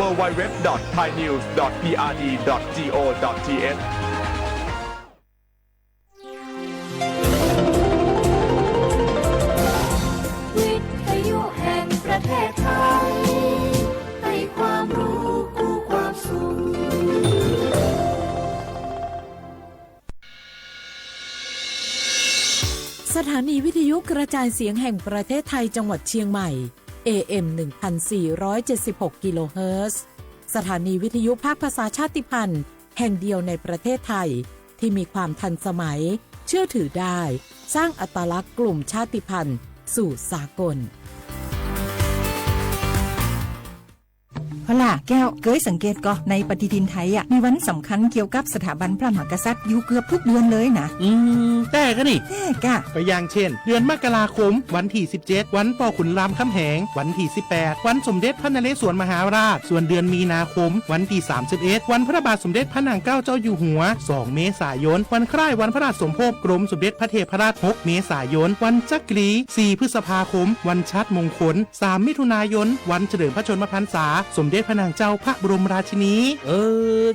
www.thainews.prd.go.thวิทยุแห่งประเทศไทยให้ความรู้คู่ความสุขสถานีวิทยุกระจายเสียงแห่งประเทศไทยจังหวัดเชียงใหม่ AM 1476 กิโลเฮิรตซ์สถานีวิทยุภาคภาษาชาติพันธุ์แห่งเดียวในประเทศไทยที่มีความทันสมัยเชื่อถือได้สร้างอัตลักษณ์กลุ่มชาติพันธุ์สู่สากลพล่ะแก้วเคยสังเกตก็ในปฏิทินไทยมีวันสำคัญเกี่ยวกับสถาบันพระมหากษัตริย์อยู่เกือบทุกเดือนเลยนะแต่ก็นี่แต่กะก็อย่างเช่นเดือนมกราคมวันที่17วันปอขุนรามคำแหงวันที่18วันสมเด็จพระนเรศวรมหาราชส่วนเดือนมีนาคมวันที่31วันพระบาทสมเด็จพระนางเกล้าเจ้าอยู่หัว2เมษายนวันคล้ายวันพระราชสมภพกรมสมเด็จพระเทพราช6เมษายนวันจักรี4พฤษภาคมวันชัดมงคล3มิถุนายนวันเฉลิมพระชนมพรรษาสมเด็จพระนางเจ้าพระบรมราชินี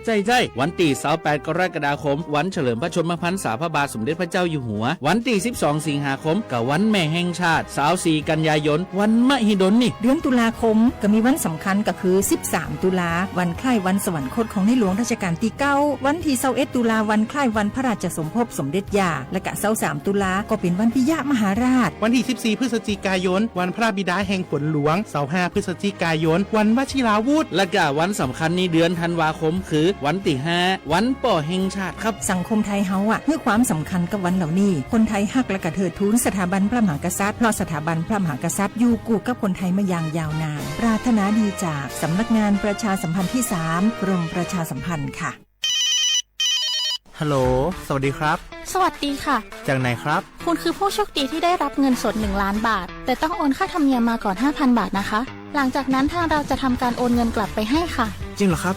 ใจวันที่28กรกฎาคมวันเฉลิมพระชนมพรรษาพระบาทสมเด็จพระเจ้าอยู่หัววันที่12สิงหาคมกับวันแม่แห่งชาติ24กันยายนวันมหิดลนี่เดือนตุลาคมก็มีวันสำคัญก็คือ13ตุลาวันคล้ายวันสวรรคตของในหลวงรัชกาลที่9วันที่21ตุลาวันคล้ายวันพระราชสมภพสมเด็จย่าและก็23ตุลาก็เป็นวันปิยมหาราชวันที่14พฤศจิกายนวันพระบิดาแห่งฝนหลวง25พฤศจิกายนวันวชิราวุธและก็วันสำคัญในเดือนธันวาคมคือวันที่5วันป่อแห่งชาติครับสังคมไทยเฮาให้ความสำคัญกับวันเหล่านี้คนไทยฮักและก็เทิดทูนสถาบันพระมหากษัตริย์เพราะสถาบันพระมหากษัตริย์อยู่คู่กับคนไทยมาอย่างยาวนานปรารถนาดีจากสำนักงานประชาสัมพันธ์ที่3กรมประชาสัมพันธ์ค่ะฮัลโหลสวัสดีครับสวัสดีค่ะจากไหนครับคุณคือผู้โชคดีที่ได้รับเงินสด1ล้านบาทแต่ต้องโอนค่าธรรมเนียมมาก่อน 5,000 บาทนะคะหลังจากนั้นทางเราจะทำการโอนเงินกลับไปให้ค่ะจริงเหรอครับ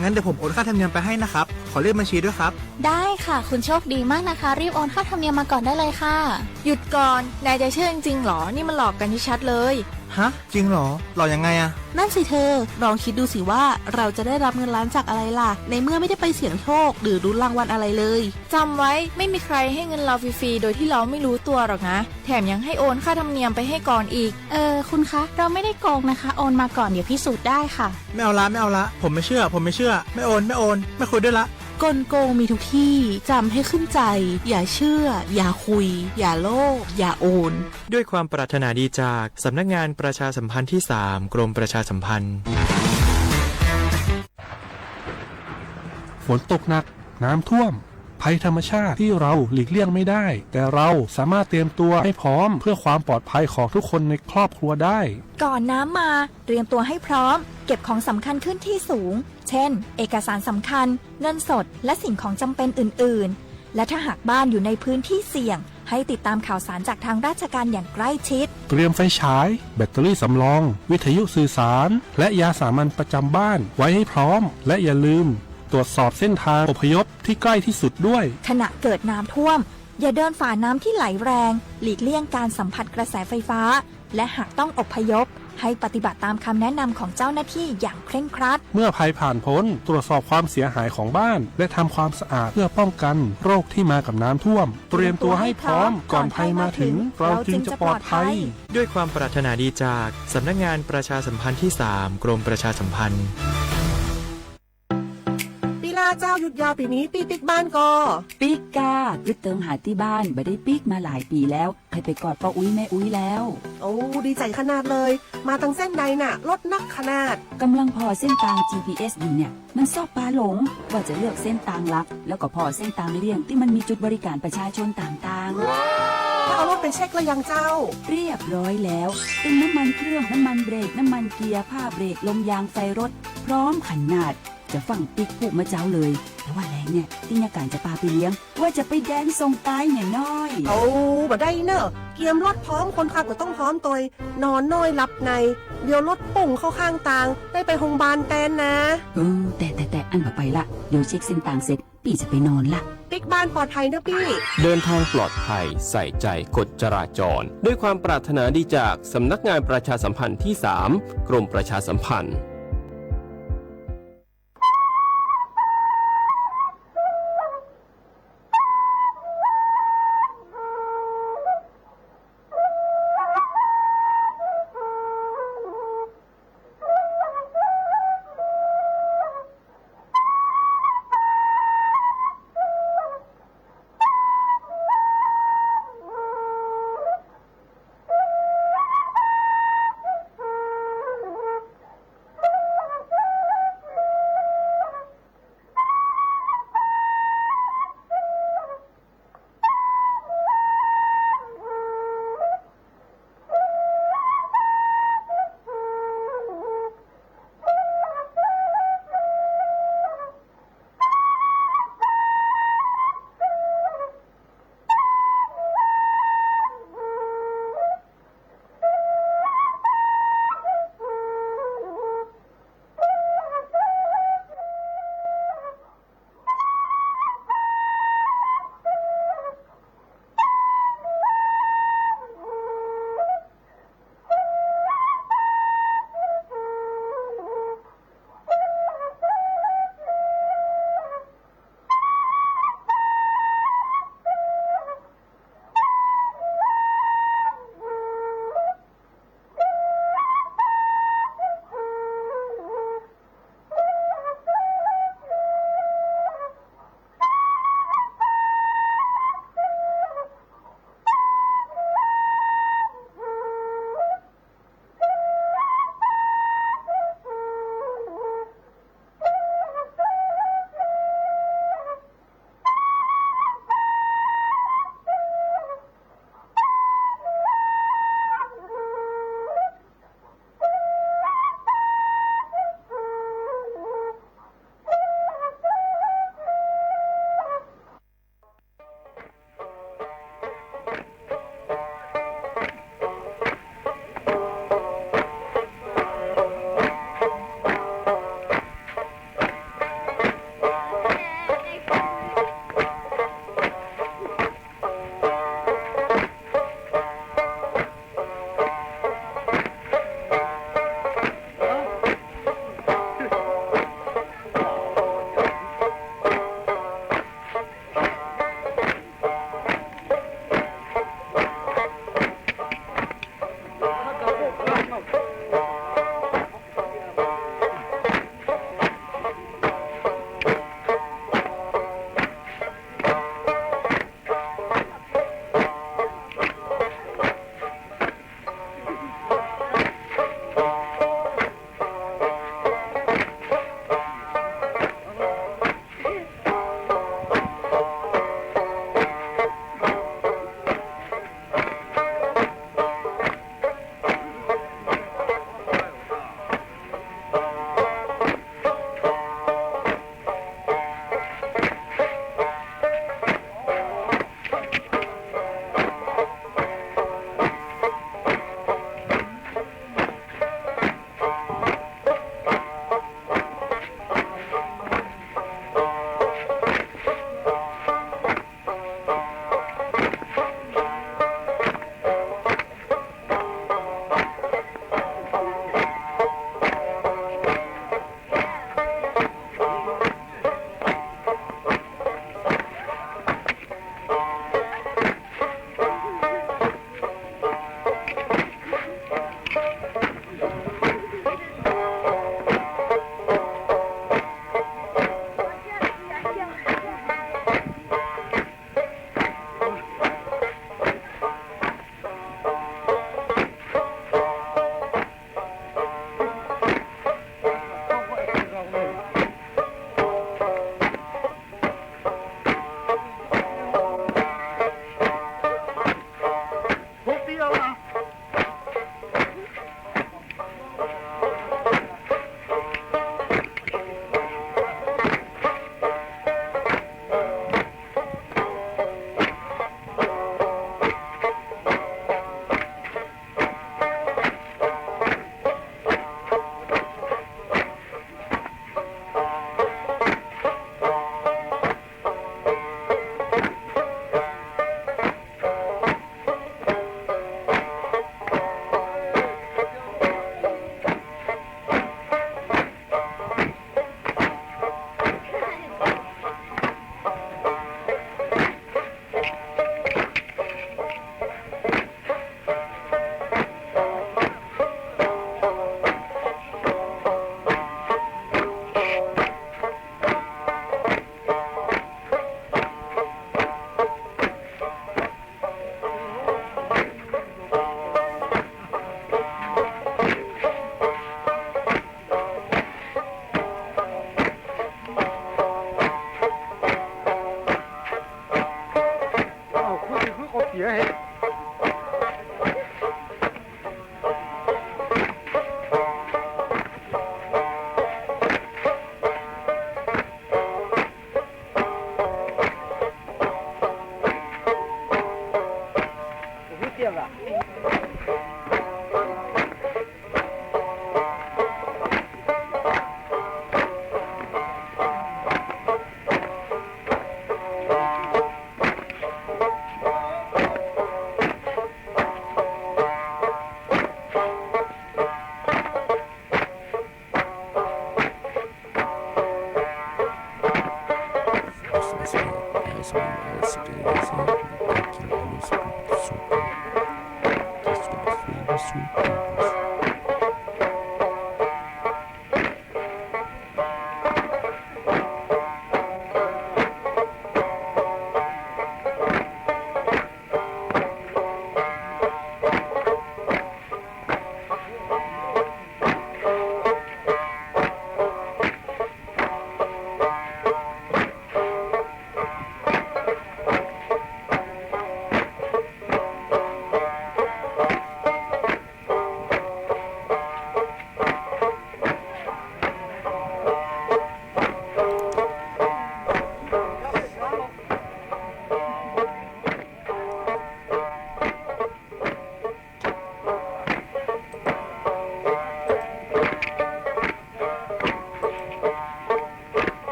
งั้นเดี๋ยวผมโอนค่าธรรมเนียมไปให้นะครับขอเลขบัญชีด้วยครับได้ค่ะคุณโชคดีมากนะคะรีบโอนค่าธรรมเนียมมาก่อนได้เลยค่ะหยุดก่อนนายจะเชื่อจริงๆหรอนี่มันหลอกกันชัดเลยฮะจริงเหรอหลอกยังไงอะนั่นสิเธอลองคิดดูสิว่าเราจะได้รับเงินล้านจากอะไรล่ะในเมื่อไม่ได้ไปเสี่ยงโชคหรือลุ้นรางวัลอะไรเลยจำไว้ไม่มีใครให้เงินเราฟรีๆโดยที่เราไม่รู้ตัวหรอกนะแถมยังให้โอนค่าธรรมเนียมไปให้ก่อนอีกคุณคะเราไม่ได้โกงนะคะโอนมาก่อนเดี๋ยวพิสูจน์ได้ค่ะไม่เอาละผมไม่เชื่อไม่โอนไม่คุยด้วยละกลโกงมีทุกที่จำให้ขึ้นใจอย่าเชื่ออย่าคุยอย่าโลภอย่าโอนด้วยความปรารถนาดีจากสำนักงานประชาสัมพันธ์ที่3กรมประชาสัมพันธ์ฝนตกหนักน้ำท่วมภัยธรรมชาติที่เราหลีกเลี่ยงไม่ได้แต่เราสามารถเตรียมตัวให้พร้อมเพื่อความปลอดภัยของทุกคนในครอบครัวได้ก่อนน้ำมาเตรียมตัวให้พร้อมเก็บของสำคัญขึ้นที่สูงเช่นเอกสารสำคัญเงินสดและสิ่งของจำเป็นอื่นๆและถ้าหากบ้านอยู่ในพื้นที่เสี่ยงให้ติดตามข่าวสารจากทางราชการอย่างใกล้ชิดเตรียมไฟฉายแบตเตอรี่สำรองวิทยุสื่อสารและยาสามัญประจำบ้านไว้ให้พร้อมและอย่าลืมตรวจสอบเส้นทางอพยพที่ใกล้ที่สุดด้วยขณะเกิดน้ำท่วมอย่าเดินฝ่าน้ำที่ไหลแรงหลีกเลี่ยงการสัมผัสกระแสไฟฟ้าและหากต้องอพยพให้ปฏิบัติตามคำแนะนำของเจ้าหน้าที่อย่างเคร่งครัดเมื่อภัยผ่านพ้นตรวจสอบความเสียหายของบ้านและทำความสะอาดเพื่อป้องกันโรคที่มากับน้ำท่วมเตรียมตัวให้พร้อมก่อนภัยมาถึงเราจึงจะปลอดภัยด้วยความปรารถนาดีจากสำนักงานประชาสัมพันธ์ที่3กรมประชาสัมพันธ์เจ้าหยุดยาวปีนี้ปิ๊กบ้านก็ปิ๊กกายึดเติมหาที่บ้านไม่ได้ปิ๊กมาหลายปีแล้วใครไปกอดป้าอุ้ยแม่อุ้ยแล้วโอ้ดีใจขนาดเลยมาตั้งเส้นใดน่ะรถนักขนาดกำลังพอเส้นทาง GPS อยู่เนี่ยมันซอกปลาหลงว่าจะเลือกเส้นทางลักแล้วก็พอเส้นทางเลี่ยงที่มันมีจุดบริการประชาชนต่างๆถ้าเอารถไปเช็คแล้วยังเจ้าเรียบร้อยแล้วตึงน้ำมันเครื่องน้ำมันเบรกน้ำมันเกียร์ผ้าเบรกลมยางไฟรถพร้อมขนาดจะฟังปิ๊กพูดมาเจ้าเลยแต่ว่าแรงเนี่ยที่ยาการจะพาไปเลี้ยงว่าจะไปแดนส่งตายเนี่ยน้อยโอ้บ่ได้เนอะเกียมรถพร้อมคนขับก็ต้องพร้อมตัวนอนน้อยหลับในเดี๋ยวรถปุ่งเข้าข้างทางได้ไปโรงพยาบาลแตนนะแต่อันต่อไปละเดี๋ยวเช็คเส้นทางเสร็จพี่จะไปนอนละปิ๊กบ้านปลอดภัยนะพี่เดินทางปลอดภัยใส่ใจกฎจราจรด้วยความปรารถนาดีจากสำนักงานประชาสัมพันธ์ที่3กรมประชาสัมพันธ์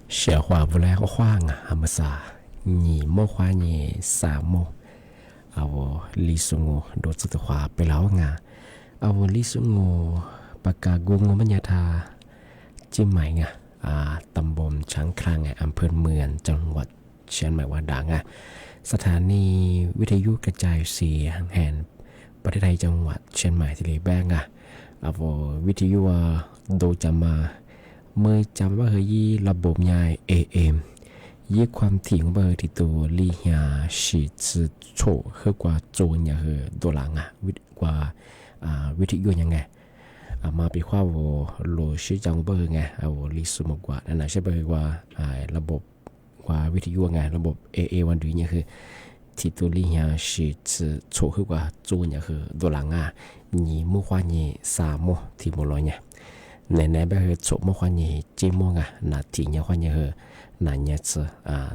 小话不来话啊，阿么啥，你莫话你啥莫，啊我李松我多次的话ไปแล้วงา啊我李松我ปากกากุงมันยาทาจิ้มใหม่ไงตำบลช้างคลางไงอำเภอเมืองจังหวัดเชียงใหม่ว่าดังสถานีวิทยุกระจายเสียงแห่งประเทศไทยจังหวัดเชียงใหม่ที่เลยแบงวิทยุโดยจะมาเมื่อจำว่าเฮยระบบยาย AM ยี่ความถี่ของเบอร์ที่ตัวลี่ยาสีจืดโฉเฮือกว่าโจนยาเฮตัวหลังกว่าวิทยุยังไงมาปีข้าวโลชื่อจังเบอร์ไงลิสุมกว่านั่นใช่เบอร์ว่าระบบกว่าวิทยุไงระบบ AA วันดูเนี่ยคือที่ตัวลี่ยาสีจืดโฉเฮือกว่าโจนยาเฮตัวหลังนี่มุ่งว่านี่สามโมที่โมลอยเนี่ยในแบบโฉมุ่งว่านี่เจมงนาทีเนี่ยว่าเนี่ยนาเนี่ย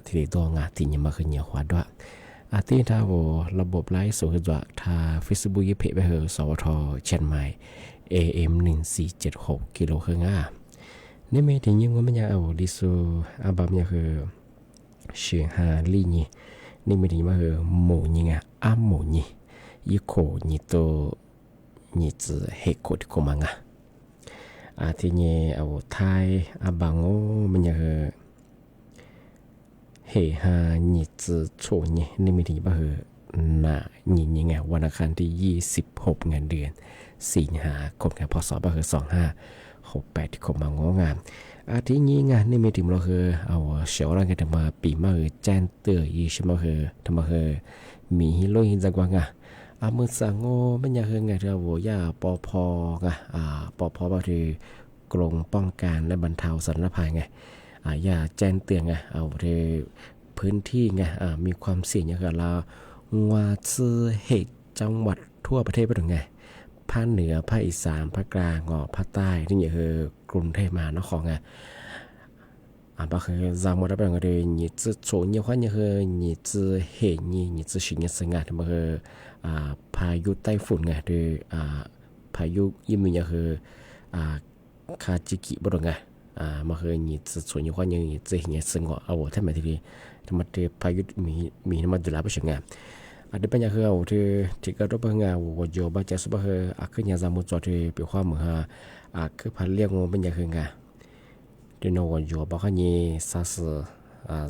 ที่ตัวที่เนี่ยมาคือเนี่ยว่าด้วยที่ถ้าระบบไลฟ์สดจะถ้า Facebook ยี่เพจไปสวทเชียงใหม่ AM 1476กิโลเฮิรตซ์นี่ไม่ถึงยิ่งว่ามันยังดิสูบามเนี่ยคือเชียงฮาลี่นี่ไม่ถึงว่าคือหมูนี่ไงหมูนี่ยี่โคนี่ตัวนี่จะเฮโคที่โคมังที่เนี่ยไทยบางมันยังคือเฮฮานี่จะโชนี่นี่ไม่ถึงว่าคือนี่ไงวันอังคารที่26เงินเดือนสิงหาคมแค่พศก็คือ2568ที่คมมางงามที่นี้ไงนี่ไม่ถึงเราคือเสียวร่างกันทำมาปีมาคือแจ้งเตือนยี่ใช่ไหมคือทำมาคือมีฮิโร่ฮินจักวางมือสังโง่ไม่อยากคือไงเธอย่าปพปพก็คือกรมป้องกันและบรรเทาสาธารณภัยไงอย่าแจ้งเตือนไงเธอพื้นที่ไงมีความเสี่ยงอย่างไรเราว่าซื้อเหตุจังหวัดทั่วประเทศไปถึงไงภาคเหนือภาคอีสานภาคกลางภาคใต้ที่นี่คือกรุงเทพมหานครไงบางคือจำหมดแล้วเป็นไงเลยนี่จะโฉนยี่ห้อนี่คือนี่จะเหตุนี่จะสิ่งนี้สิ่งงานที่มันคือพายุไต้ฝุ่นไงหรือพายุยิ่งมีอย่างคือคาจิกิบดไงมาคือนี่จะโฉนยี่ห้อนี่จะเห็นสิ่งว่าทำไมทีนี้ทำไมพายุมีทำไมดูแลไม่ใช่ไงada banyak hal jika ada banyak wajah baca sebab akhirnya zaman jadi pihak mah akhir paling banyak hal di wajah bahkan sas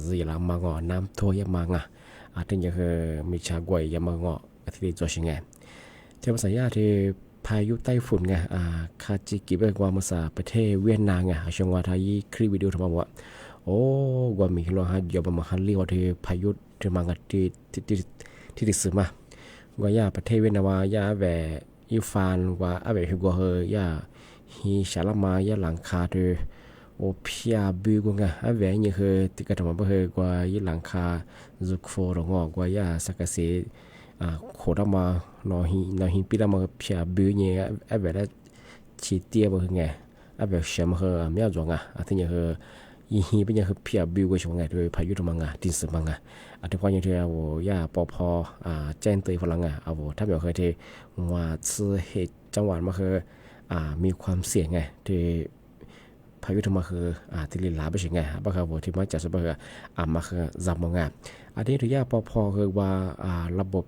zilah mango nam toya manga artinya mica guai yang mangoที่ตัวชิงไงที่ภาษาที่พายุไต้ฝุ่นไงคาจิกิเป็นความภาษาประเทศเวียดนามไงช่วงว่าไทยคลิปวิดีโอทำมาว่าโอ้ว่ามีเราหาอยู่ประมาณฮันลี่ว่าที่พายุที่มังที่ดิสมาว่าย่าประเทศเวียดนามว่าย่าแหวอีฟานว่าแหวฮิกัวเฮย่าฮีชาลามาย่าหลังคาเธอโอพิอาบิวไงแหวนี่คือติดกันทำมาเพื่อกว่ายี่หลังคาซุกโฟร์งอกว่าย่าสักเสียโคดมานอหิปีละมาพิอาบิวเนี่ยแหวแล้วชีเตียบ่คือไงแหวเชื่อมาคือไม่เอาจงที่นี่คือยี่เป็นยังคือพิอาบิวก็ช่วงไงโดยพายุทำมังดินสมังทุกคนยังเที่ยวย่าปพแจ้งเตือนฝรั่งถ้าแบบเคยที่ว่าซื้อเหตุจังหวัดมาคือมีความเสี่ยงไงที่พายุทำมาคือที่ลินลาไปใช่ไงบ้างครับที่มาจากสปอมาคือจับมองอันนี้ที่ย่าปพคือว่าระบบ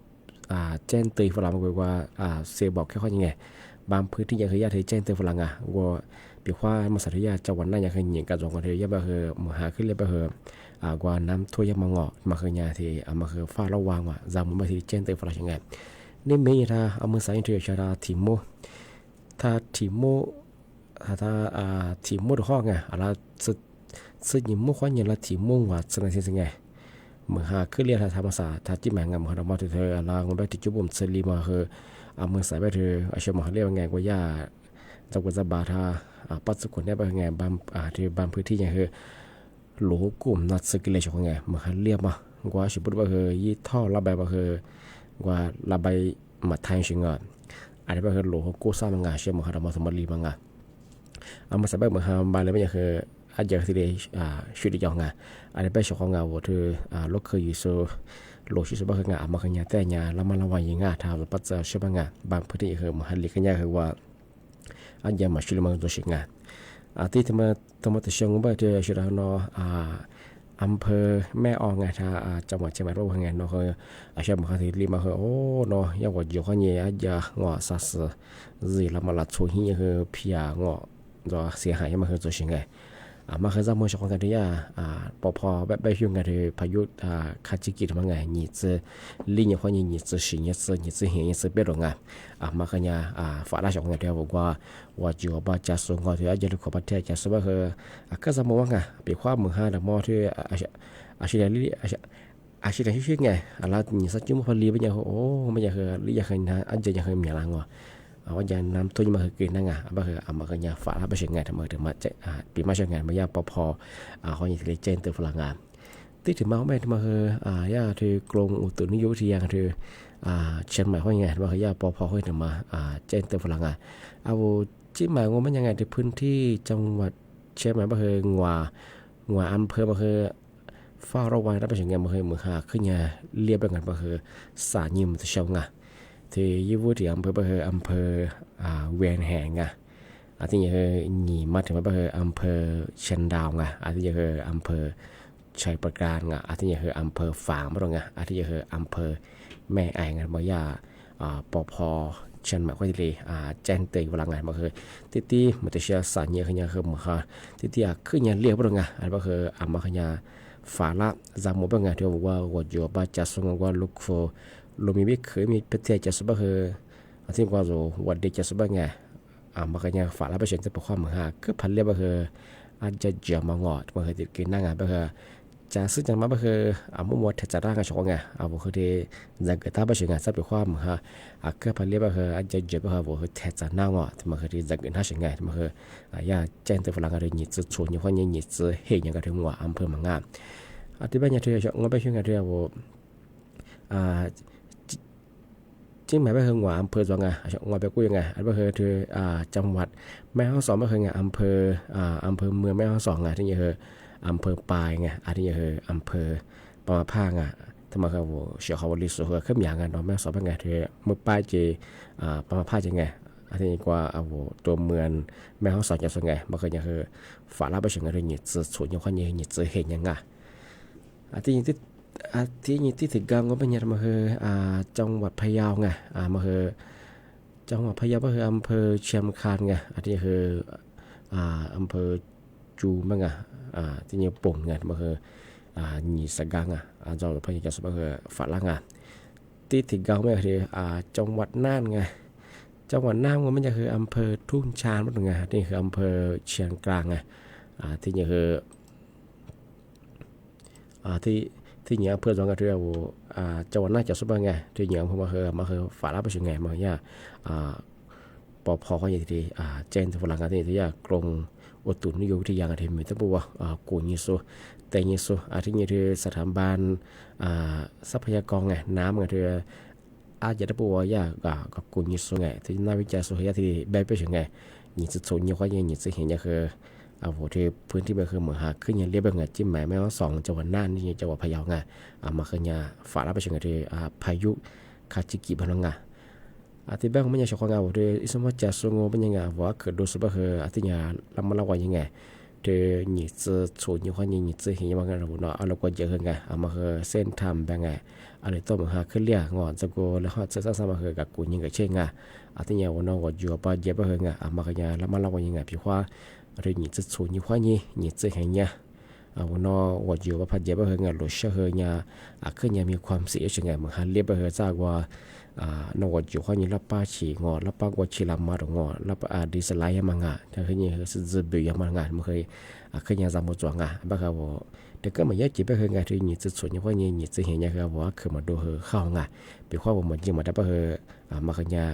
แจ้งเตือนฝรั่งมาคือว่าเสียบอกแค่ข้อยังไงบางพื้นที่ยังเคยย่าที่แจ้งเตือนฝรั่งว่าปีว่ามาสัตยาจังหวัดนั้นยังเคยเหยียงกระจกกันที่ย่าบ้างคือมหาขึ้นเลยบ้างคือกว่าน้ำท่วมมังงอมาคือยาที่มาคือฟ้าระวังว่าจำมันมาที่เจนเตอร์ฟลาชยังไงนี่มีถ้าเอามือใส่ที่ชาดาทีโมถ้าทีโมถ้าทีโมดูห้องไงอะไรซึ่งยิ่งมุ่งความยิ่งละทีโมว่าสนับสนุนไงเมื่อหาขึ้นเรียนธรรมศาสตร์ถ้าที่แมงงามเรามาที่เธออะไรเงินไปที่จุบุ่มเซรีมาคือเอามือใส่ไปเธออาชีพมาเรียกว่าไงกว่าย่าจับกุญแจบาทปัจจุบันเนี่ยไปไงบางที่บางพื้นที่อย่างคือหลูกลุ่มนัดสกิเลชของไงมาคันเรียบมาว่าชิบุตรว่าคือยี่ท่อระบายว่าคือว่าระบายมาทางชิงอ่ะอันนี้ว่าคือหลูกู้ซ่ามังงาเชื่อมาเรามาสมัครลีมังงาเอามาใส่แบบมาหาบานเลยไม่ใช่คืออาจจะที่ได้ช่วยได้ยังไงอันนี้เป็นช่วงงาว่าคือลูกเคยอยู่โซหลูชิสบ้าคืองามาขยันแต่งาแล้วมาละวันยังงาทำปัจจัยเชื่อมังงาบางพื้นที่คือมาหันลีขยันคือว่าอาจจะมาช่วยมันตัวชิงงา ที่ทำมาตเชียงก็เจอชุดนอำเภอแม่อองไงถ้าจังหวัดเชียงใหม่รู้ว่าไงเนาะคือเชียงใหม่ที่รีมาคือโอ้เนาะยังว่าอยู่ข้างเนี่ยจะงอสัสสิแล้วมาลัดช่วยที่คือพี่งอจะเสียหายมาคือตัวชิงไงมาคือจะมองชาวกันที่พอแบบยุ่งกันที่พายุคาจิกิมาไงนี่จะลิ้นอย่างคนนี่จะสิ่งนี่จะเห็นนี่จะเป็นหรอไงมาคือเนี่ยฝ่ายราชการที่บอกว่าอยู่บ้านจะส่งก็ที่อาจจะลูกขบัตรจะสบายคือก็จะมองว่าไงเป็นความมือหาแต่มอที่อาชีพที่ไงอะไรนี่สักจุ่มพอลีไปอย่างโอ้ไม่อยากคือลีอยากคือนะอันจะอยากคือมีอะไรงอว่าจะนำตัวมาคือกินนั่งบ่คือมาคือฝาไปเชียงไงทำไมถึงมาปีมาเชียงไงมายาพอเขาอย่างที่เจนตัวฝรั่งที่ถึงมาไม่ถึงมาคือย่าที่กรงอุตุนิยมวิทยาคือเชียงใหม่เขาอย่างไงมาคือย่าพอเขาถึงมาเจนตัวฝรั่งเอาที่หมายว่ามันยังไงที่พื้นที่จังหวัดเชียงใหม่มาคืองัวอำเภอมาคือเฝ้าระวังรับไปเชียงไงมาคือมือหาขึ้นเนี่ยเรียบแบบนั้นมาคือสายิมตัวเชียงไงที่ยี่วุฒิอำเภออำเภอเวียนแหงที่ยังหนีมาถึงอำเภอเชียงดาวที่ยังอำเภอชัยประการที่ยังอำเภอฝางมาตรงที่ยังอำเภอแม่ไอ้บ่ยาปพเชียงใหม่ก็ที่เลยแจ้งเตือนเวลาไงมาคือที่มันจะเชื่อสารเยอะขึ้นคือมาค่ะที่ขึ้นยันเรียกมาตรงอันก็คือมาขยาฝาละจำหมดเป็นไงที่บอกว่าวัดอยู่บ้านจะส่งว่าลูกโฟลมีไม่เคยมีประเทศจะสบายคือที่ว่าเราวันเด็กจะสบายไงมากันยังฝาละไปเฉียนจะประความมือหาก็พันเรียบคืออาจจะเจียวมางอดมาคือติดกินนั่งไปคือจะซื้อจังมาไปคือมั่วมัวจะร่างกันชงไงบุคือที่จะเกิดท่าไปเฉียนจะประความมือหาก็พันเรียบคืออาจจะเจียวไปคือบุคือแทจะนั่งอดมาคือที่จะเกิดท่าเฉียนไงมาคืออย่าแจ้งตัวฝรั่งกันเลยหยิบจุดชวนอย่างคนยังหยิบจุดเห็นอย่างกันถึงหัวอำเภอมังงะที่บ้านยังเธอชงงั้นไปช่วยกันเธอบุจิ้งหมายไปคือหัวอำเภอจังไงหัวไปกู้ยังไงอันไปคือที่จังหวัดแม่ฮ่องสอนไปคือไงอำเภอเมืองแม่ฮ่องสอนไงที่ยังคืออำเภอปลายไงอันที่ยังคืออำเภอปะมาพาไงทำไมครับเสียเขาบริสุทธิ์ขึ้นอย่างกันเนาะแม่สอนไปไงที่เมื่อปลายจีปะมาพาจะไงอันที่กว่าตัวเมืองแม่ฮ่องสอนจะส่วนไงมันคือยังคือฝาลาไปเฉียงอะไรหยิบจุดส่วนยังคนยังหยิบจุดเห็นยังไงอันที่ยังที่ถึงกังก็เป็นยังมาคือจังหวัดพะเยาไงมาคือจังหวัดพะเยาก็คืออำเภอเชียงคานไงอันนี้คืออำเภอจูมั้งที่ยังปุ่งไงมาคือหนีสกังจังหวัดพะเยาจะสมคือฝรั่งที่ถึงกังไม่คือจังหวัดน่านไงจังหวัดน่านก็มันจะคืออำเภอทุ่งชานมั้งไงนี่คืออำเภอเชียงกลางไงที่ยังคือที่เหนือเพื่อจังหวัดเรียวจังหวัดน่าจะสุดไงที่เหนือมาคือฝาลาไปเชียงไงมาเนี่ยปพเขาอย่างที่เจนที่ฝรั่งกันที่กรงอุตุนิยมวิทยาที่มีตั้งว่ากูนิโซแต่นิโซที่นี่ที่สถาบันทรัพยากรไงน้ำไงที่อาจจะได้บอกว่ากับกูนิโซไงที่นักวิจัยสุขภาพที่แบบไปเชียงไงนี่จะส่วนยิ่งกว่าอย่างนี้จะเห็นอย่างคือที่พื้นที่มันคือเหมือนหาขึ้นยันเรียบแบบไงจิ้มหมายไม่ว่าสองจังหวัดน่านนี่จังหวัดพะเยาไงมาคือเนี่ยฝาลาไปเชียงไงที่พายุคาจิกิพันงาที่แบงค์มันยังชอบงานว่าที่อิสมาจัสงเป็นยังไงว่าเกิดดูสุบะคือที่เนี่ยลำมันละวันยังไงที่นี่จะส่วนยิ่งกว่านี่จะเห็นว่าไงเราเนาะเราก็เยอะไงมาคือเส้นทางแบบไงอะไรต้องมาหาขึ้นเรียกงอนจะกูแล้วจะสร้างมาคือกับกูยังไงเช่นไงที่เนี่ยวันนั้นว่าอยู่บ้านเยอะไปคือไงมาคือเนี่ยลำมันละวันยังไงพี่ว่าอะไรนี่จะส่วนยิ่งกว่านี่จะเห็นเนี่ยวันนั้นว่าอยู่บ้านเยอะไปคือไงรู้เชื่อคือเนี่ยคือเนี่ยมีความเสียใช่ไงมันหาเรียบไปคือจากว่านวดอยู่ข้างนี้รับป้าฉีงอรับป้ากวดชีลำมาตรงอรับดีสไลด์มางาถ้าเคยเนี่ยจะเบื่อมางานมันเคยเคยยังจำหมดจวงบ้าครับว่าแต่ก็มันยากจีบไปเคยไงที่นี่จะส่วนยังว่านี่จะเห็นยังครับว่าคือมาดูเข้างาเป็นข้อผมมันยังมาได้ไปมาเคยเนี่ย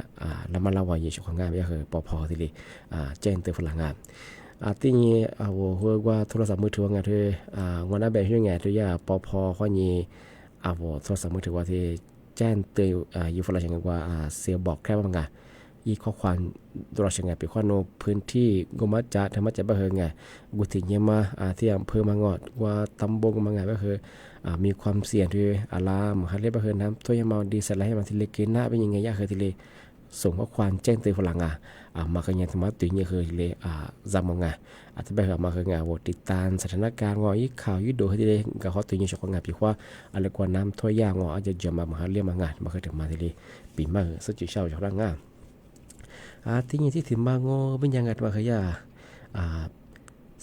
แล้วมันเล่าว่าอยู่ช่วงงานไม่เคยพอที่เลยแจ้งเตือนฝรั่งงานที่นี่ว่าโทรศัพท์มือถือไงที่วันนั้นแบบยังไงที่ยาพอข้อนี้โทรศัพท์มือถือว่าที่แจ้งเตือนอยู่ฝรั่งเศสว่าเสียบอกแค่ว่าไงอีข้อความตัวเราเชิงไงเป็นข้อโน้พื้นที่กรมจัดธรรมจัดบ้าเฮงไงกุฏิเยี่ยมาที่อำเภอมังงอดว่าตำบลมังไงบ้าเฮมีความเสี่ยงที่อารามฮันเล่บ้าเฮน้ำตัวยังมาดีสไลด์ให้มาที่เล็กกินหน้าเป็นยังไงยากเคยที่เลย ส่งข้อความแจ้งเตือนฝรั่งมากันยังธรรมะตุยเนี่ยคือเลยจำมองอาจจะไปหามาคืองานติดตามสถานการณ์งอยิ่ข่าวยิ่ดูให้ได้กับเขาตุยเนี่ยชกงานปีว่าอะไรกว่าน้ำท่วยยางอาจจะจะมาหาเรียกมางานมาเคยถึงมาทีนี้ปีมาสุดจุดเช้าชกร่างงานที่นี่ที่ถึงมางอเป็นยังไงมาเคย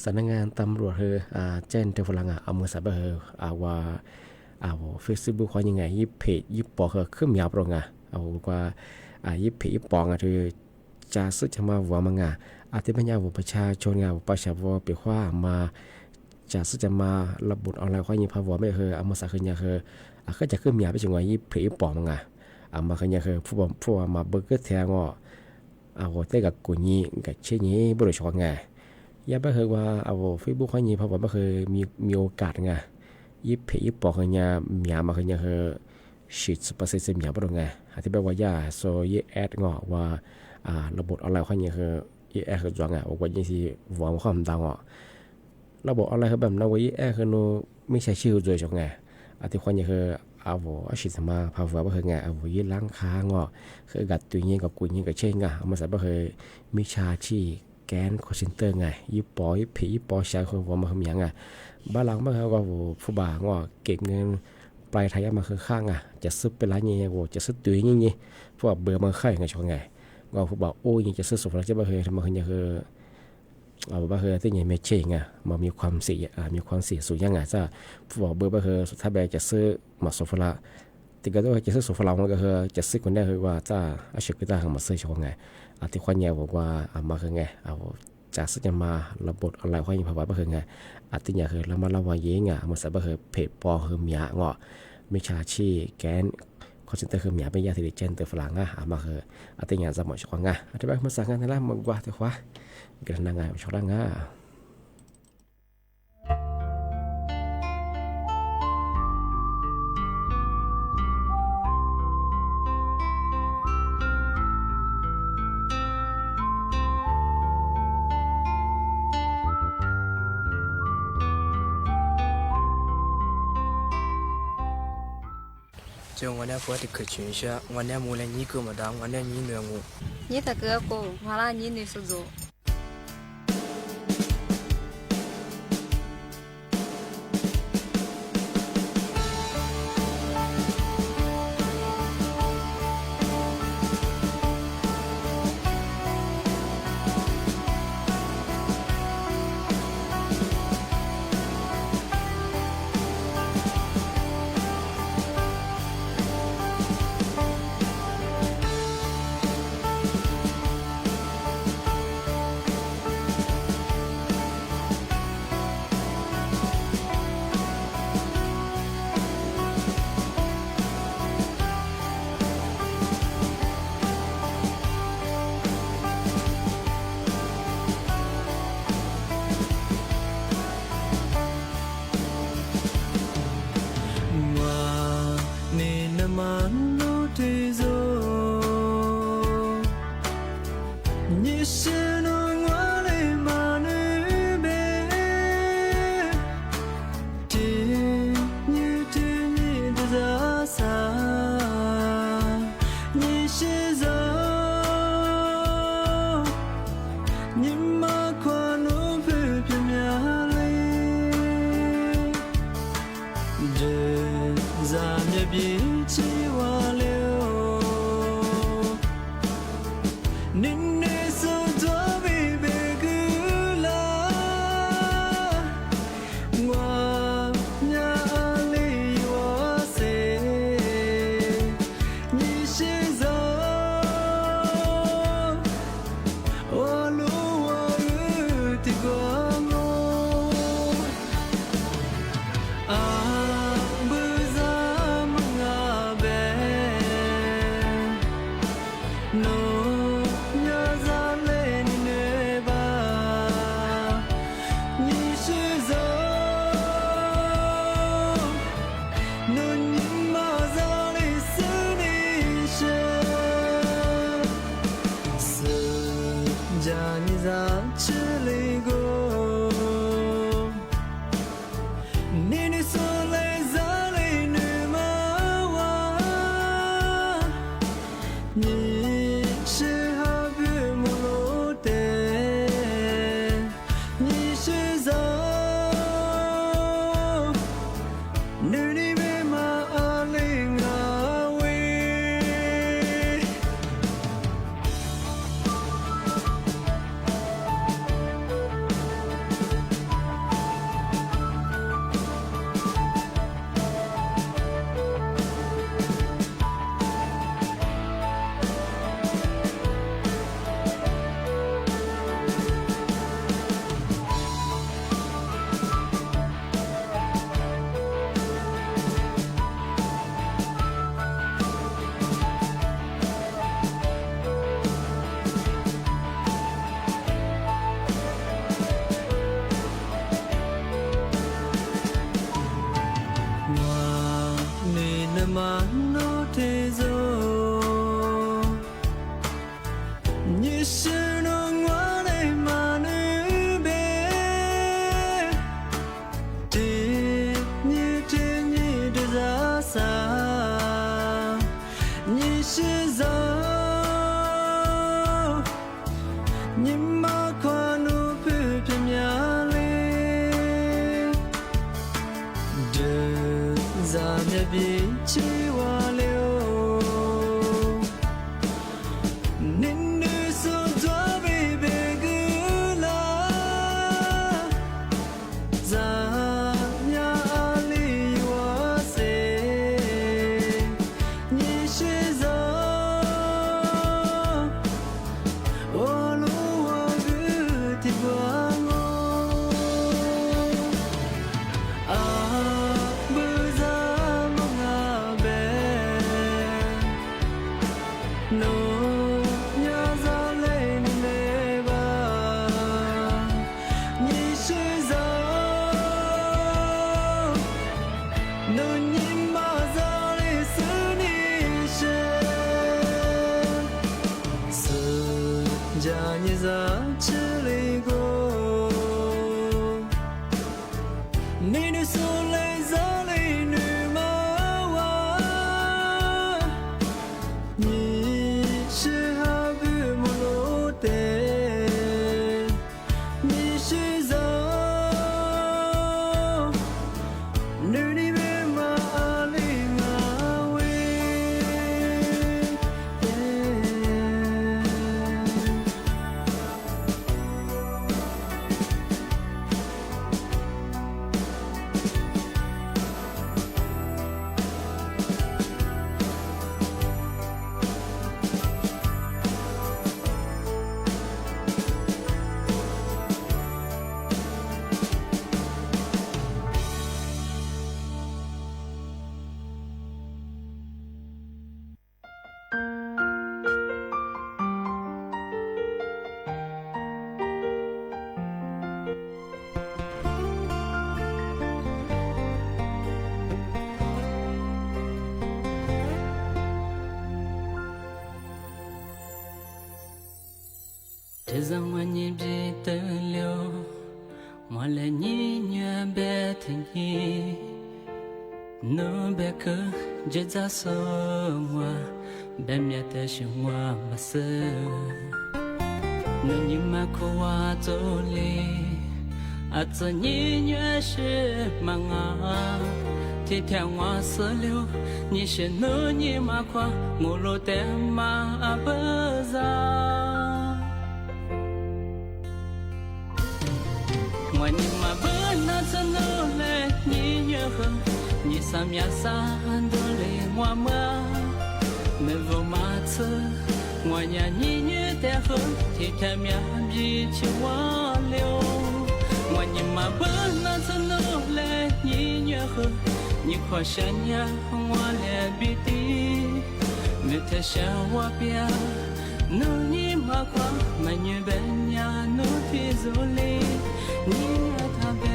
สำนักงานตำรวจแจ้งเตือนฝรั่งเอามือสับว่าเฟซบุ๊กเขายังไงยี่เพจยี่ปอขึ้นมีอัปโหลดเอาว่ายี่เพจยี่ปองคือจะสึกจะมาว่ามังอาทิตย์ปัญญาประชาชนประชาชนเปียว่ามาจะสึกจะมาระบุออนไลน์เขายิงพาวไม่เอามาสักเนี่ยก็จะขึ้นมีอัปไปจังหวะยี่เพจยี่ปองมังมาขึ้นเนี่ยผู้มาเบิกแทงแต่กับกุญแจกับเช่นนี้บริษัทอย่าไปว่าเฟซบุ๊กเขายิงพาวไม่เคยมีโอกาสยี่เพย์ปอกเงี้ยมีมาเงี้ยชิดประสิทธิ์มีบ้างไงที่แบบว่าย่าโซยี่แอดงอว่าระบบออนไลน์เขาเนี่ยยี่แอดคือจังว่ายี่ที่วางความดังระบบออนไลน์เขาแบบนั้นว่ายี่แอดคือโนไม่ใช่ชื่อโดยจังที่คนเนี่ยชิดสมาพาวว่าคือไงยี่ล้างค้างคือกัดตัวเงี้ยกับกุญแจกับเช่นมาใส่ก็คือมิชาชีแกนคอร์เซนเตอร์ยี่ปอยี่เพย์ปอใช้คนว่ามาทำยังบ้านหลังบ้านเขาก็ผู้บ่าวเก็บเงินปลายทายมาข้างจะซื้อเป็นร้านยังจะซื้อตุ้ยยังพวกเบอร์มาค่ายชงผู้บ่าวโอ้ยจะซื้อสุดแล้วจะบ้าเฮทำมาคือบ้าเฮที่ยังไม่เช่มามีความเสี่ยงสูงยังจะผู้บ่าวเบอร์บ้าเฮสุดท้ายจะซื้อมาสุดละติดก็จะซื้อสุดละมันก็จะซื้อคนได้คือว่าจะอาชีพก็ได้มาซื้อชงที่คนเนี่ยบอกว่ามาคือจะสึกจะมาระบบออนไลน์เขายังพาไว้คืออาทิตย์เนี่ยคือเรามาระวังยิ่งมันสับคือเพจปอคือมีมิชาชีแกนคอนเซนเตอร์คือมีเป็นยาที่เจนเตอร์ฝรั่งมาคืออาทิตย์เนี่ยจะหมดช่วงอาทิตย์แบบมาสั่งงานนั่นแหละมันกว่าแต่ว่ากันนางานช่วง就我那婆的客群下，我那木来你给么当，我那你虐我。你他哥哥，完了你那是做。เ比起我流，您女所做比别个啦，咱呀里我谁，你是走，我路我个地方。这让我年纪得了，我来年月别听你，努别克这咋说我，别面的是我不是，努你妈苦我走里，啊这年月是忙啊，天天我死了，你是努你妈夸，我路的妈不za。我你妈不那次努力，你越狠，你啥面啥都来我妈，没不马次，我呀你越得狠，天天面比起我流。我你妈不那次努力，你越狠，你可想呀我来比的，没得想我别，努你妈夸，没女本呀努提走哩。你爱他别。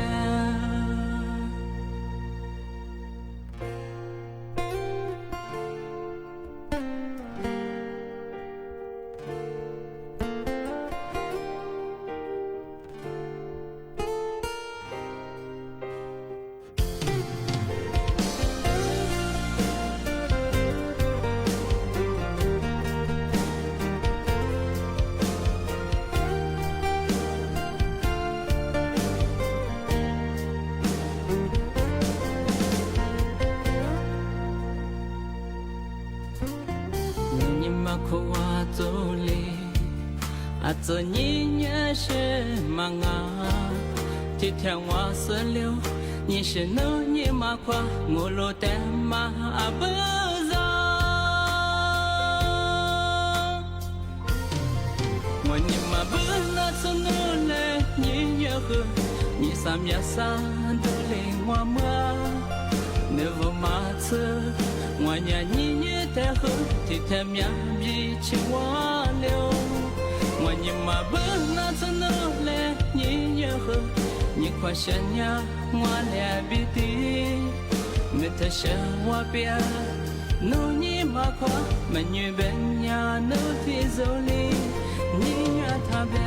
这年月是忙啊，天天我死了，你是努你妈夸，我路的妈不za。我你妈不那次努力，你越狠，你啥面啥都来我妈，没不马次，我呀你越得狠，天天面比起我流。我你妈不那次努力，你越狠，你快想呀我来比的，没得想我别，努你妈夸，没女本呀努提走哩，你越他别。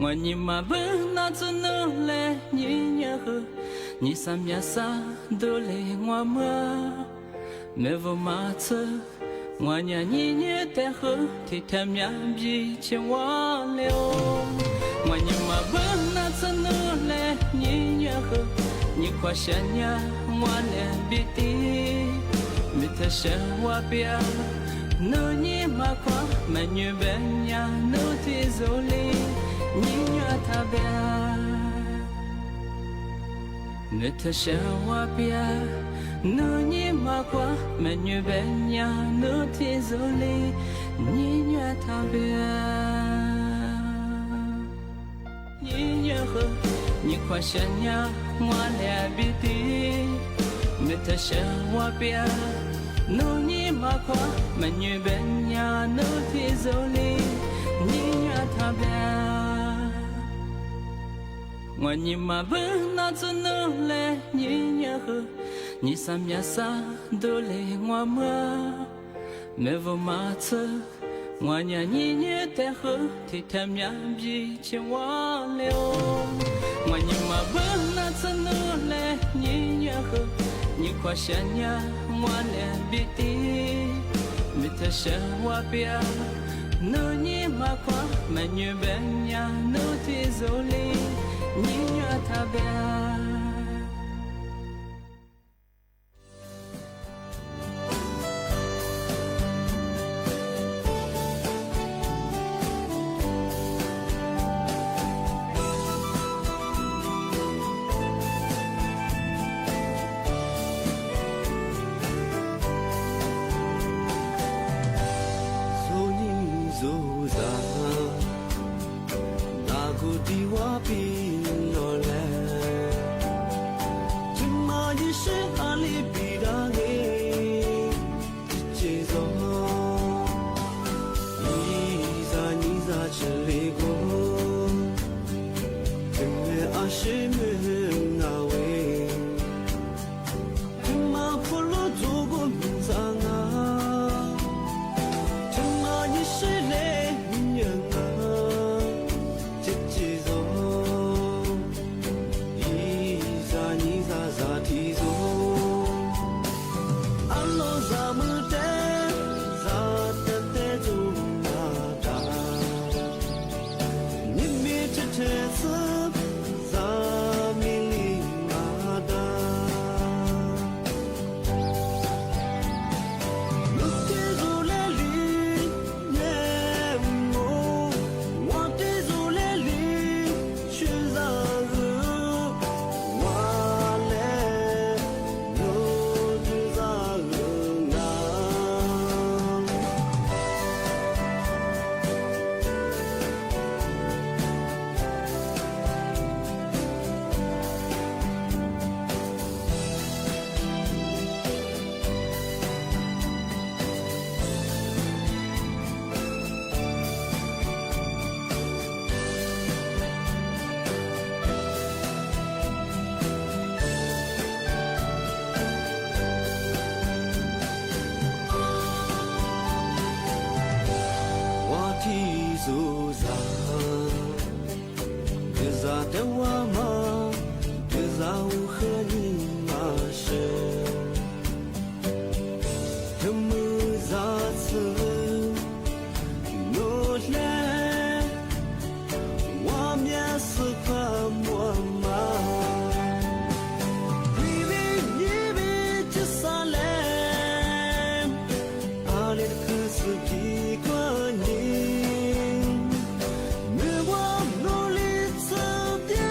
我你妈不那次努力，你越狠，你啥面啥都来我妈，没不马次。我呀你越得狠，天天面比起我流。我你妈不那次努力，你越狠，你快些呀，我连鼻涕，没得些我别，努你马夸，没女别呀，努提走里，你越他别，没得些我别，努你马夸，没女别呀，努提走里，你越他别，你越喝。你快些呀，我连鼻涕，没得些我别，努你马夸，没女别呀，努提走里，你越他别，我你马不那做努嘞，你越喝，你三面三都来我么，没不马车。我娘你女带喝，替他面比起我了。我你妈不那次努来，你女喝，你快些呀，我连鼻涕，没得些我别，努你妈夸，没女别呀，努提走里，你女他别。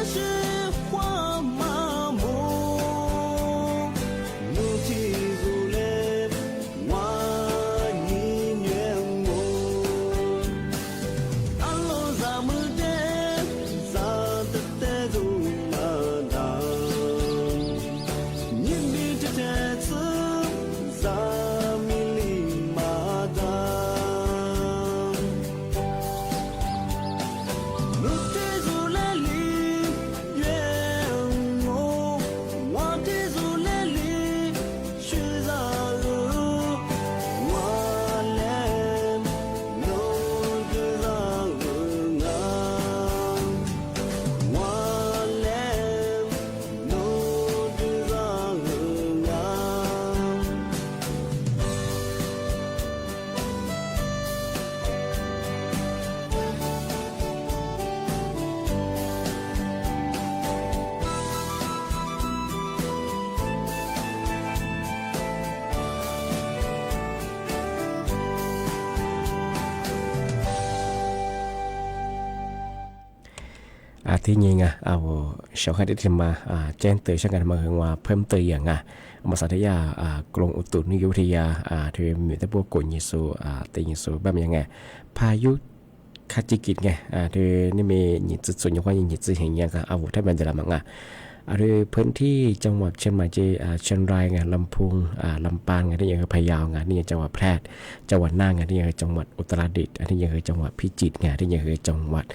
是ที่ยิงเอาชาวคัดที่มาแจ้งเตือนช่างกันมาถึงว่าเพิ่มเติมอย่างมาสัตยากรมอุตุนิยมวิทยาที่มีแต่พวกกลุ่มยิสูตียิสูแบบยังไงพายุคาจิกิไงที่นี่มีหยิบส่วนยังว่าหยิบสิ่งอย่างกับอาวุธที่มันจะละมังหรือพื้นที่จังหวัดเชียงใหม่เชียงรายไงลำพูนลำปางไงที่ยังคือพะเยาไงนี่ยังจังหวัดแพร่จังหวัดน่านไงที่ยังคือจังหวัดอุตรดิตถ์อันนี้ยังคือจังหวัดพิจิตรไงที่ยังคือจังหวัด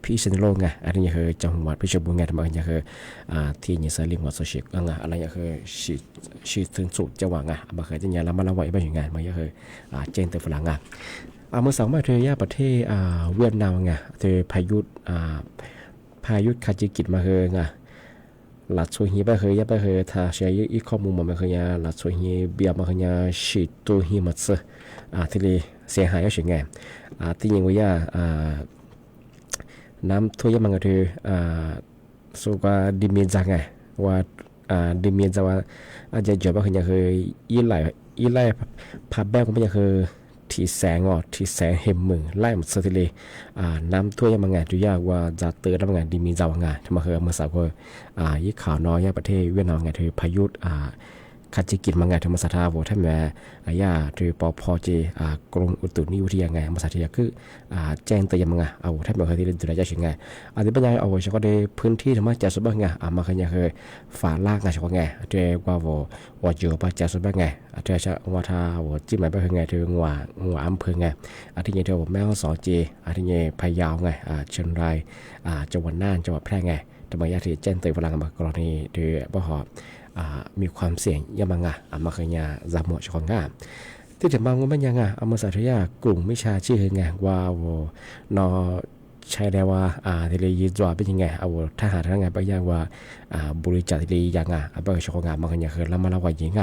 พิษณุโลกไงอันนี้ยังคือจังหวัดเพชรบูรณ์ไงทำไมยังคือที่ยังสลิมวัดโซเชียลไงอะไรยังคือชีถึงสุดจังหวัดไงบางครั้งที่ยังละมันละไว้บ้างอย่างไงมันยังคือเจนเตอร์ฝรั่งไงเมื่อสองมาเทียประเทศเวียดนามไงเทพายุคาจิกิมาเฮงไงหลักส่วนฮีไปเฮยไปเฮยถ้าใช้อีกข้อมูลมาเฮยหลักส่วนฮีเบียมาเฮยฉีดตัวฮีมัดเซที่เลยเสียหายก็เฉยไงที่ยังว่าน้ำท่วมมันก็คือสุกว่าดิมินจังไงว่าดิมินจะว่าอาจจะจบว่าเฮยคืออีไล่พับแบกก็ไม่ใช่คือที่แสงที่แสงเห็นมือไล่หมดสติเลยน้ำท่วมมันไงตัวยากว่าจะเตือนแล้วมันไงดิมินจะว่าไงทำไมคือเมื่อสักวันยี่ข่าวน้อยประเทศเวียดนามไงคือพายุคาจิกิมันไงธรรมศาสตร์โวท่านแม่คือปพจีกรมอุตุนิยมวิทยาไงมาสัตยาคือแจ้งเตือนมันไงเอาท่านแม่เคยที่เรียนตัวได้ยังไงที่ปัญญาเอาเฉพาะในพื้นที่ธรรมะจัดสุบไงมาเคยยังเคยฝ่าล่างไงเฉพาะไงเจ้าว่าเจอปะจัดสุบไงเจ้าจะว่าท่าว่าจิ้มไปเป็นไงถึงว่าอำเภอไงที่ยังเธอบอกแม่สอจีที่ยังพะเยาไงเชียงรายจังหวัดน่านจังหวัดแพร่ไงธรรมะที่แจ้งเตือนฝรั่งมากรณีโดยบ่หอมีความเสี่ยงยังมังมาเคยยาจามหมดของที่จะมองว่ามันยังเอามาสาธยากลุ่มวิชาชื่อไงว่านอใช้ได้ว่าที่เลยยืดจ่อเป็นยังไงเอาทหารทั้งไงไปยังว่าบริจาคที่เลยยังเอาไปชของมาเคยยาคือแล้วมาเล่าว่าอย่าง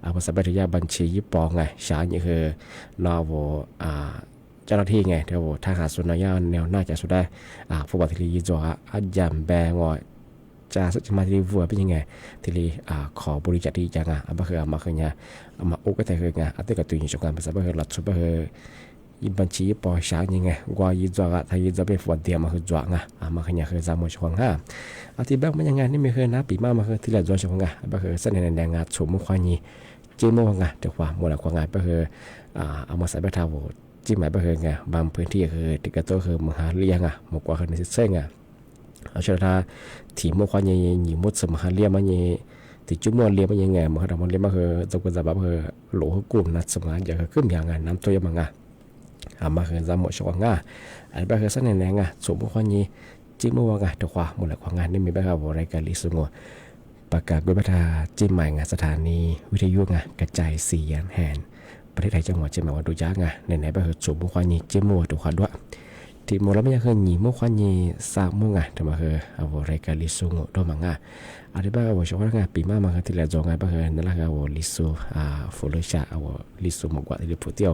เอามาสาธยาบัญชีญี่ปุ่นไงชาอย่างคือนอเจ้าหน้าที่ไงเดี๋ยวทหารส่วนน้อยแนวหน้าจะสุดได้ผู้บัตรที่เลยยืดจ่ออาจจะแบงจะสมาธิวัวเป็นยังไงที่ลีขอบริจาคที่จังบางคือมาเคยเนี่ยมาอุกแต่เคยไงแต่ก็ตุยชงกันภาษาบางคือหลักสุดบางคือยิบัญชีปอช้างยังไงว่ายิจวกถ้ายิจวเป็นฝันเดียมาคือจวกมาเคยเนี่ยคือจามชงที่แบบมันยังไงนี่ไม่เคยนะปีมาคือที่เหลือจวนชงบางคือเส้นแดงๆชมมุขวานีจิ้มว่าแต่ความหมดละความบางคือเอามาใส่ใบเท้าจิ้มหมายบางคือไงบางพื้นที่คือติกระโตคือมหาเลียงหมกกว่าคือในเส้นเอาเชื่อท่าที่มั่วความยังหญิงมดสมหาเลียมันยังที่จุ่มมั่วเลียมันยังไงมันทำมันเลียมันคือจะกุศลแบบคือหลวงกลุ่มนัดสมานอย่างขึ้นอย่างน้ำตัวยังมังมาคือจำหมดช่วงอันนี้คือเส้นแดงสมมั่วความยังจิ้มมั่วแต่ความหมดละความนี่มีแบบรายการลิสุงประกาศด้วยประธานจิ้มใหม่สถานีวิทยุกระจายเสียงแห่งประเทศไทยจังหวัดเชียงใหม่วัดดุจาในแบบคือสมมั่วความยังจิ้มมั่วตัวความด้วยที่มอลไม่ยังเคยหนีมั่วควันยีสามมั่วแต่มาคือเอารายการลิซูงด้วยมังอันนี้บ้าว่าชาวบ้านปีมาคือที่เราจองบ้าคือนั่นแหละเอาลิซูฟูลชาเอาลิซูมากกว่าที่เราพูดเที่ยว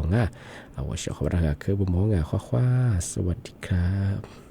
เอาชาวบ้านคือบุ้มมองคว้าสวัสดีครับ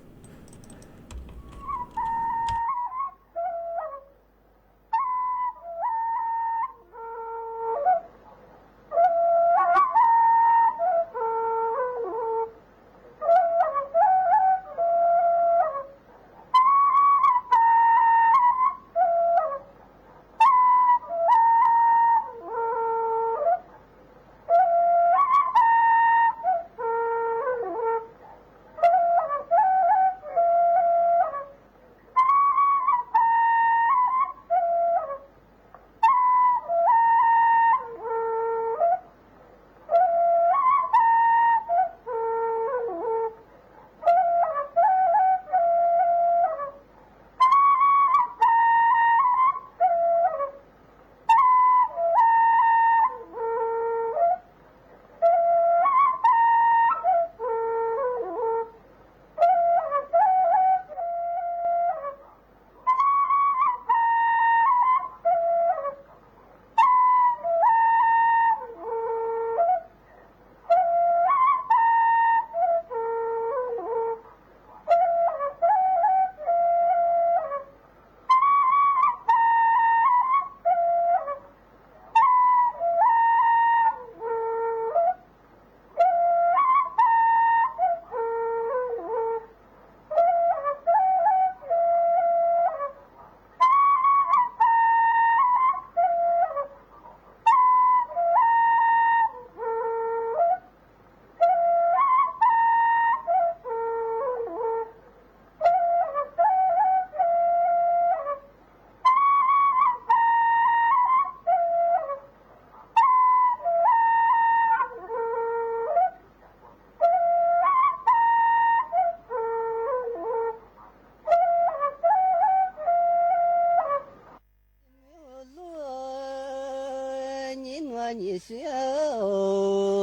你小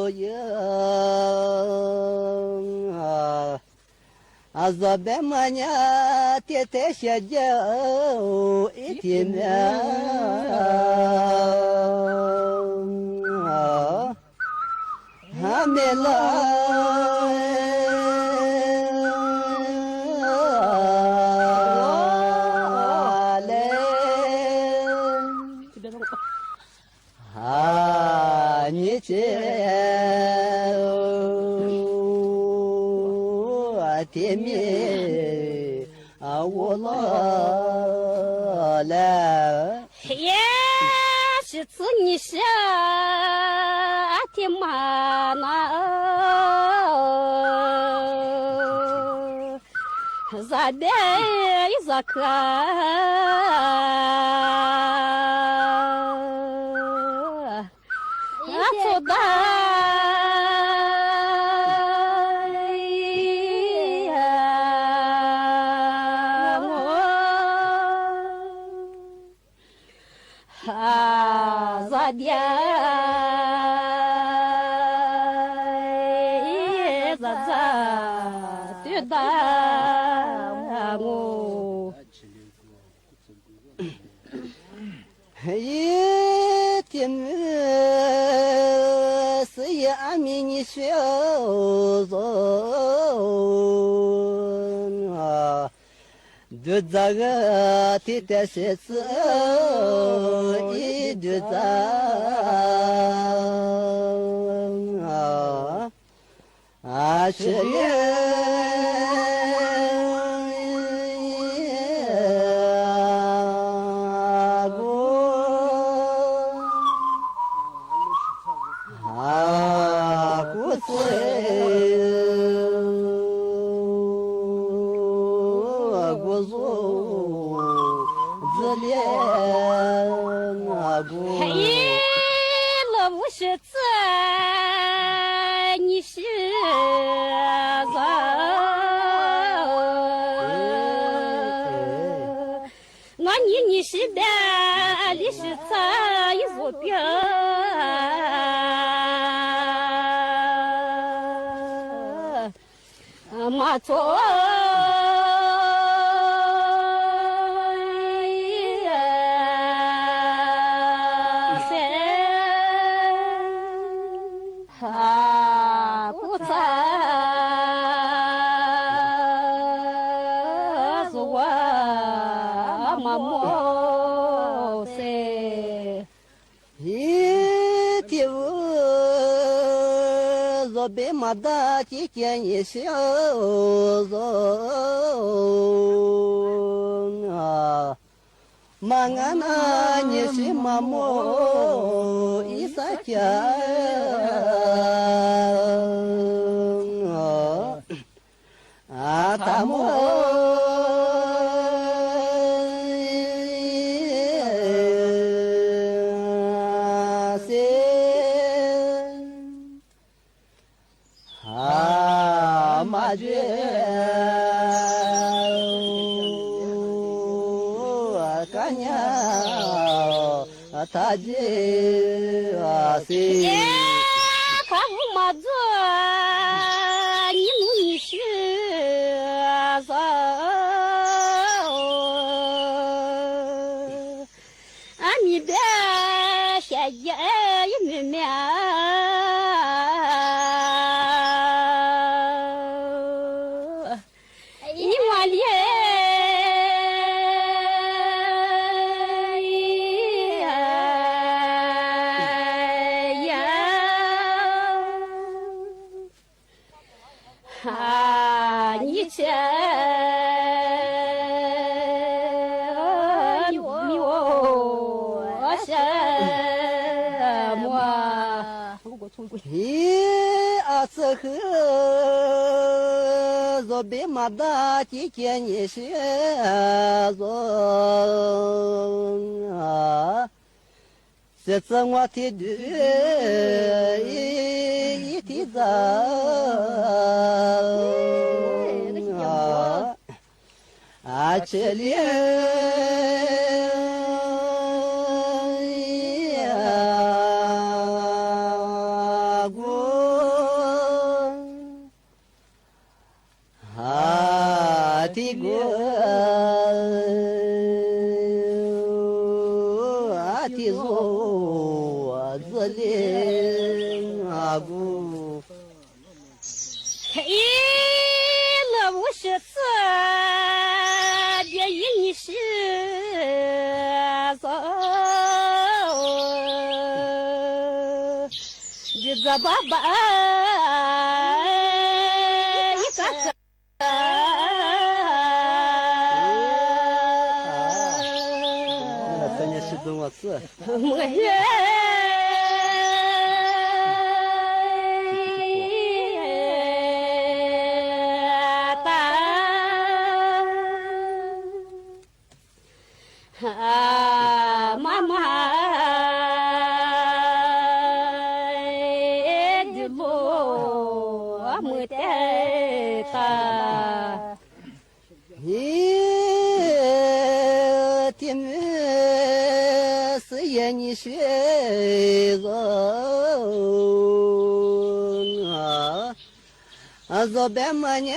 呀，这边嘛呢，天天下脚一天面，还没来。你这天面我了，也是子你是天嘛那，咋的咋看？做的我咋的咋对的我。一天是也阿弥你小子啊，就这个天天是子一就这啊是你是的，你是咋一座标？马座。别马达几件一小子啊，马鞍那你是马莫一撒家啊，他莫。他这是看我马子，你努你是啥？俺你的下也没面，你往里。这个若别马达几件你是做啊，这次我提的一提早啊，这里。ที่โซเจเลอากู 嘿，我不是这，别一你是走，日子爸爸一个个。那你是怎么事？没人。妈妈的路没得大，你的妹是也你学个做白马娘，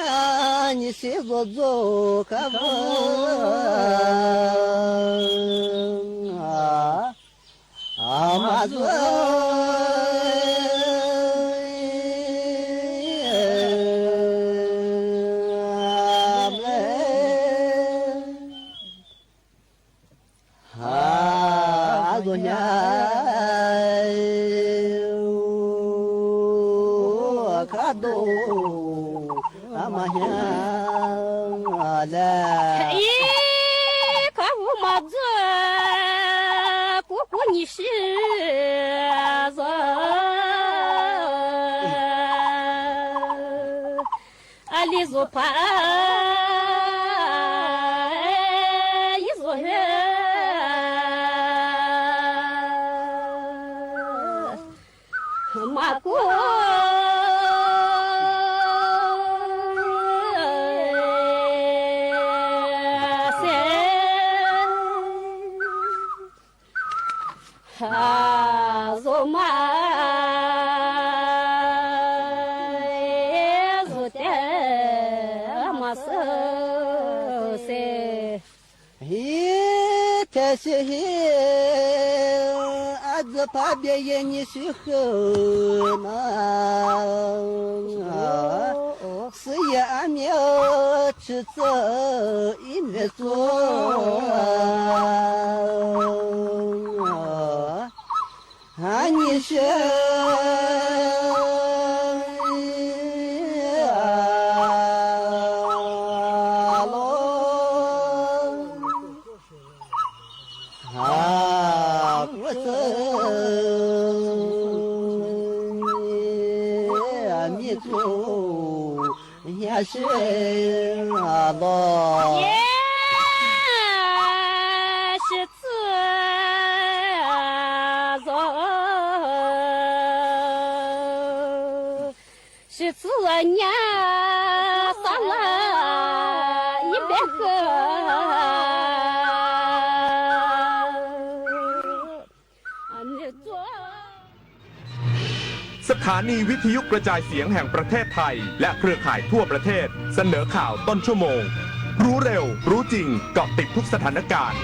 你是做做可不马子。嘿，可不嘛子，姑姑你是子，里做怕一做人，马姑。做嘛做的嘛是噻，这是阿子怕别人你是好嘛，是也阿苗吃着一面做。你是我是民族也是老。是自娘上了一百个，สถานีวิทยุกระจายเสียงแห่งประเทศไทยและเครือข่ายทั่วประเทศเสนอข่าวต้นชั่วโมงรู้เร็วรู้จริงเกาะติดทุกสถานการณ์